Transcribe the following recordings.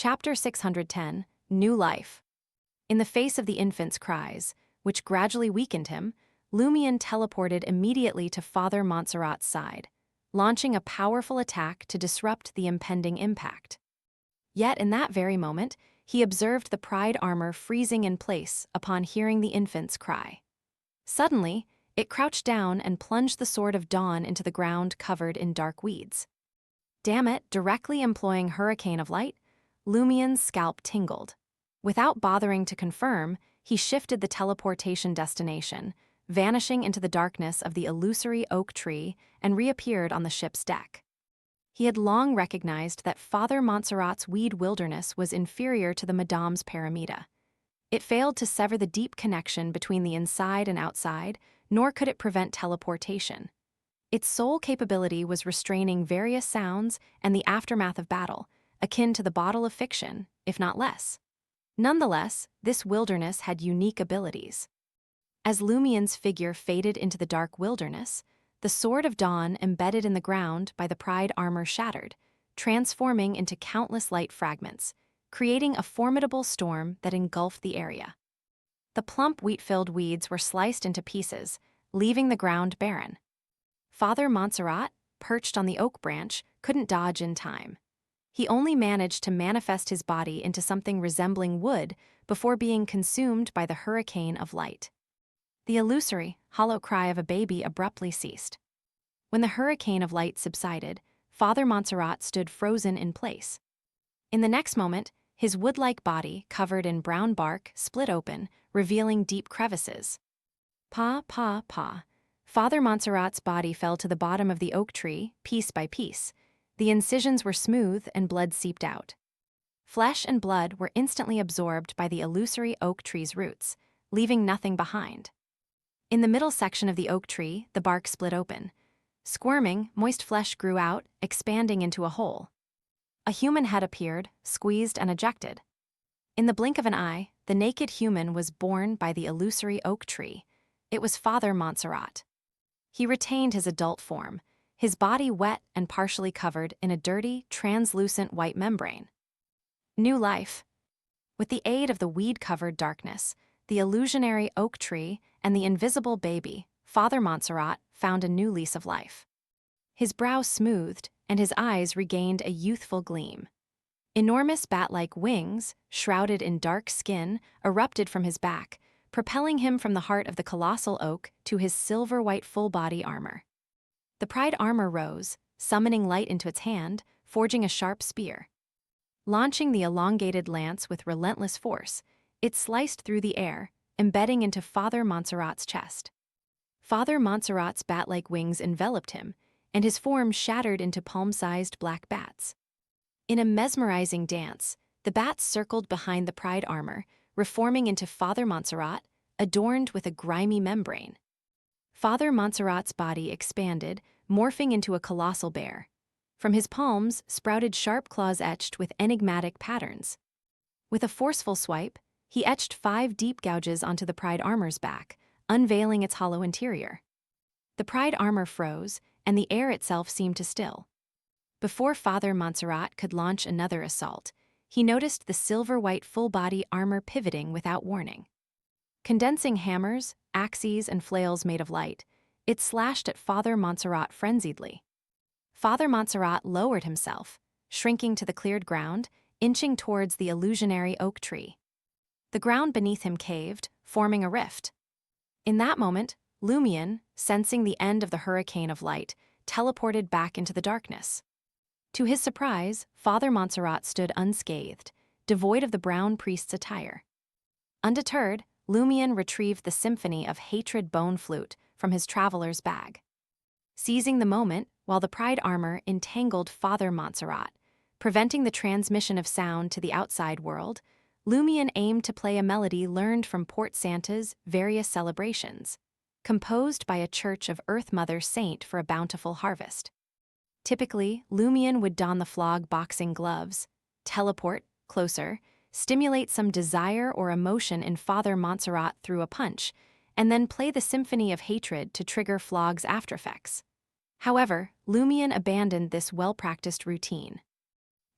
Chapter 610, New Life. In the face of the infant's cries, which gradually weakened him, Lumion teleported immediately to Father Montserrat's side, launching a powerful attack to disrupt the impending impact. Yet in that very moment, he observed the Pride armor freezing in place upon hearing the infant's cry. Suddenly, it crouched down and plunged the Sword of Dawn into the ground covered in dark weeds. Damn it, directly employing Hurricane of Light, Lumion's scalp tingled. Without bothering to confirm, he shifted the teleportation destination, vanishing into the darkness of the illusory oak tree and reappeared on the ship's deck. He had long recognized that Father Montserrat's weed wilderness was inferior to the Madame's Paramita. It failed to sever the deep connection between the inside and outside, nor could it prevent teleportation. Its sole capability was restraining various sounds and the aftermath of battle, akin to the bottle of fiction, if not less. Nonetheless, this wilderness had unique abilities. As Lumion's figure faded into the dark wilderness, the Sword of Dawn embedded in the ground by the Pride armor shattered, transforming into countless light fragments, creating a formidable storm that engulfed the area. The plump wheat-filled weeds were sliced into pieces, leaving the ground barren. Father Montserrat, perched on the oak branch, couldn't dodge in time. He only managed to manifest his body into something resembling wood before being consumed by the Hurricane of Light. The illusory, hollow cry of a baby abruptly ceased. When the Hurricane of Light subsided, Father Montserrat stood frozen in place. In the next moment, his wood-like body, covered in brown bark, split open, revealing deep crevices. Pa, pa, pa. Father Montserrat's body fell to the bottom of the oak tree, piece by piece. The incisions were smooth and blood seeped out. Flesh and blood were instantly absorbed by the illusory oak tree's roots, leaving nothing behind. In the middle section of the oak tree, the bark split open. Squirming, moist flesh grew out, expanding into a hole. A human head appeared, squeezed and ejected. In the blink of an eye, the naked human was born by the illusory oak tree. It was Father Montserrat. He retained his adult form, his body wet and partially covered in a dirty, translucent white membrane. New life. With the aid of the weed-covered darkness, the illusionary oak tree, and the invisible baby, Father Montserrat found a new lease of life. His brow smoothed, and his eyes regained a youthful gleam. Enormous bat-like wings, shrouded in dark skin, erupted from his back, propelling him from the heart of the colossal oak to his silver-white full-body armor. The Pride armor rose, summoning light into its hand, forging a sharp spear. Launching the elongated lance with relentless force, it sliced through the air, embedding into Father Montserrat's chest. Father Montserrat's bat-like wings enveloped him, and his form shattered into palm-sized black bats. In a mesmerizing dance, the bats circled behind the Pride armor, reforming into Father Montserrat, adorned with a grimy membrane. Father Montserrat's body expanded, morphing into a colossal bear. From his palms sprouted sharp claws etched with enigmatic patterns. With a forceful swipe, he etched 5 deep gouges onto the Pride armor's back, unveiling its hollow interior. The Pride armor froze, and the air itself seemed to still. Before Father Montserrat could launch another assault, he noticed the silver-white full-body armor pivoting without warning. Condensing hammers, axes, and flails made of light, it slashed at Father Montserrat frenziedly. Father Montserrat lowered himself, shrinking to the cleared ground, inching towards the illusionary oak tree. The ground beneath him caved, forming a rift. In that moment, Lumion, sensing the end of the Hurricane of Light, teleported back into the darkness. To his surprise, Father Montserrat stood unscathed, devoid of the brown priest's attire. Undeterred, Lumion retrieved the symphony of hatred bone flute from his traveler's bag. Seizing the moment, while the Pride armor entangled Father Montserrat, preventing the transmission of sound to the outside world, Lumion aimed to play a melody learned from Port Santa's various celebrations, composed by a Church of Earth Mother Saint for a bountiful harvest. Typically, Lumion would don the flog boxing gloves, teleport closer, stimulate some desire or emotion in Father Montserrat through a punch, and then play the symphony of hatred to trigger flog's aftereffects. However, Lumion abandoned this well-practiced routine.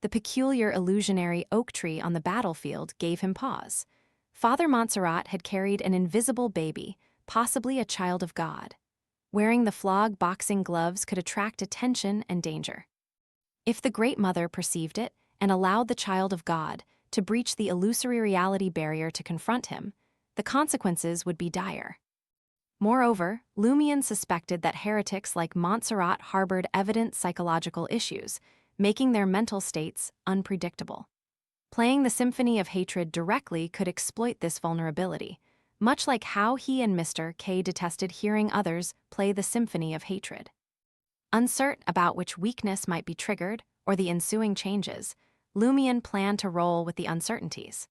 The peculiar illusionary oak tree on the battlefield gave him pause. Father Montserrat had carried an invisible baby, possibly a child of God. Wearing the flog boxing gloves could attract attention and danger. If the Great Mother perceived it and allowed the child of God to breach the illusory reality barrier to confront him, the consequences would be dire. Moreover, Lumion suspected that heretics like Montserrat harbored evident psychological issues, making their mental states unpredictable. Playing the symphony of hatred directly could exploit this vulnerability, much like how he and Mr. K detested hearing others play the symphony of hatred. Uncertain about which weakness might be triggered or the ensuing changes, Lumion planned to roll with the uncertainties.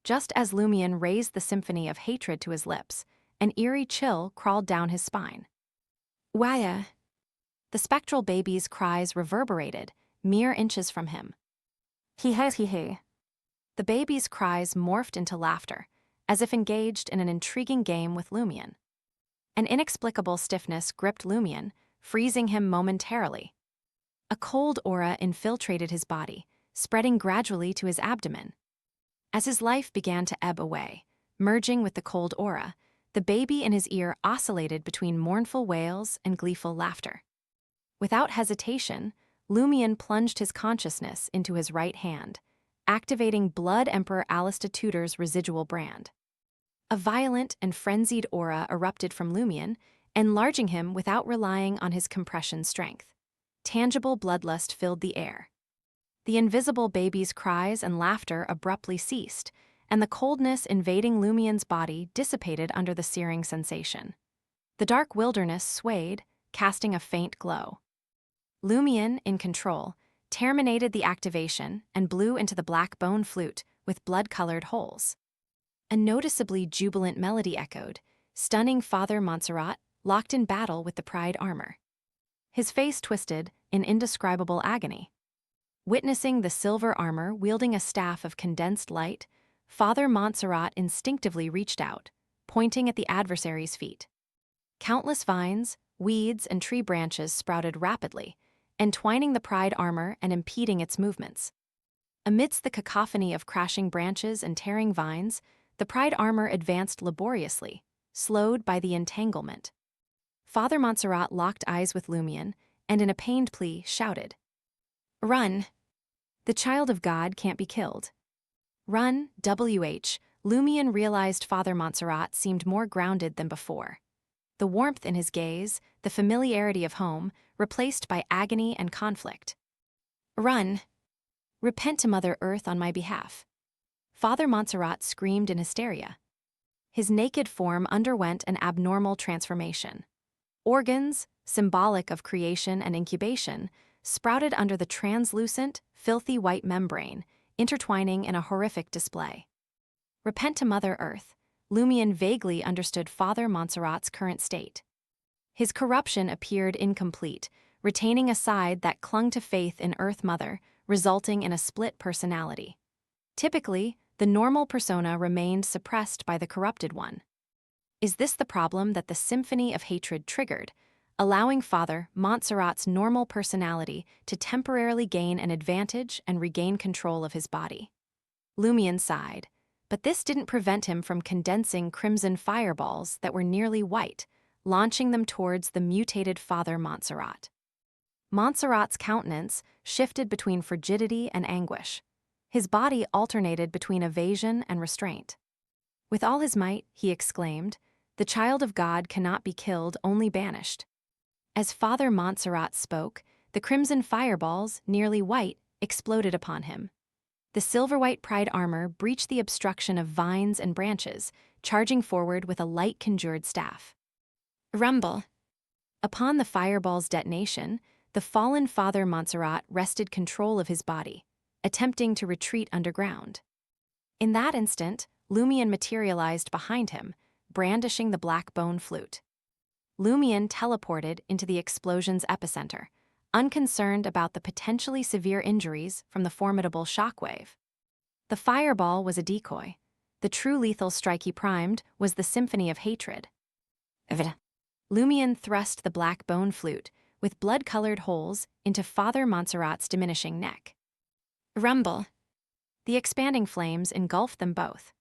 Just as Lumion raised the symphony of hatred to his lips, an eerie chill crawled down his spine. Waya! The spectral baby's cries reverberated, mere inches from him. He. The baby's cries morphed into laughter, as if engaged in an intriguing game with Lumion. An inexplicable stiffness gripped Lumion, freezing him momentarily. A cold aura infiltrated his body, spreading gradually to his abdomen. As his life began to ebb away, merging with the cold aura, the baby in his ear oscillated between mournful wails and gleeful laughter. Without hesitation, Lumion plunged his consciousness into his right hand, activating Blood Emperor Alista Tudor's residual brand. A violent and frenzied aura erupted from Lumion, enlarging him without relying on his compression strength. Tangible bloodlust filled the air. The invisible baby's cries and laughter abruptly ceased, and the coldness invading Lumion's body dissipated under the searing sensation. The dark wilderness swayed, casting a faint glow. Lumion, in control, terminated the activation and blew into the black bone flute with blood-colored holes. A noticeably jubilant melody echoed, stunning Father Montserrat, locked in battle with the Pride armor. His face twisted in indescribable agony. Witnessing the silver armor wielding a staff of condensed light, Father Montserrat instinctively reached out, pointing at the adversary's feet. Countless vines, weeds, and tree branches sprouted rapidly, entwining the Pride armor and impeding its movements. Amidst the cacophony of crashing branches and tearing vines, the Pride armor advanced laboriously, slowed by the entanglement. Father Montserrat locked eyes with Lumion, and in a pained plea shouted, "Run! The child of God can't be killed." Run, WH. Lumion realized Father Montserrat seemed more grounded than before. The warmth in his gaze, the familiarity of home, replaced by agony and conflict. "Run! Repent to Mother Earth on my behalf." Father Montserrat screamed in hysteria. His naked form underwent an abnormal transformation. Organs, symbolic of creation and incubation, sprouted under the translucent, filthy white membrane, intertwining in a horrific display. Repent to Mother Earth, Lumion vaguely understood Father Montserrat's current state. His corruption appeared incomplete, retaining a side that clung to faith in Earth Mother, resulting in a split personality. Typically, the normal persona remained suppressed by the corrupted one. Is this the problem that the symphony of hatred triggered, allowing Father Montserrat's normal personality to temporarily gain an advantage and regain control of his body? Lumion sighed, but this didn't prevent him from condensing crimson fireballs that were nearly white, launching them towards the mutated Father Montserrat. Montserrat's countenance shifted between frigidity and anguish. His body alternated between evasion and restraint. With all his might, he exclaimed, "The child of God cannot be killed, only banished." As Father Montserrat spoke, the crimson fireballs, nearly white, exploded upon him. The silver-white Pride armor breached the obstruction of vines and branches, charging forward with a light-conjured staff. Rumble! Upon the fireball's detonation, the fallen Father Montserrat wrested control of his body, attempting to retreat underground. In that instant, Lumion materialized behind him, brandishing the black bone flute. Lumion teleported into the explosion's epicenter, unconcerned about the potentially severe injuries from the formidable shockwave. The fireball was a decoy. The true lethal strike he primed was the symphony of hatred. Lumion thrust the black bone flute, with blood-colored holes, into Father Montserrat's diminishing neck. Rumble. The expanding flames engulfed them both.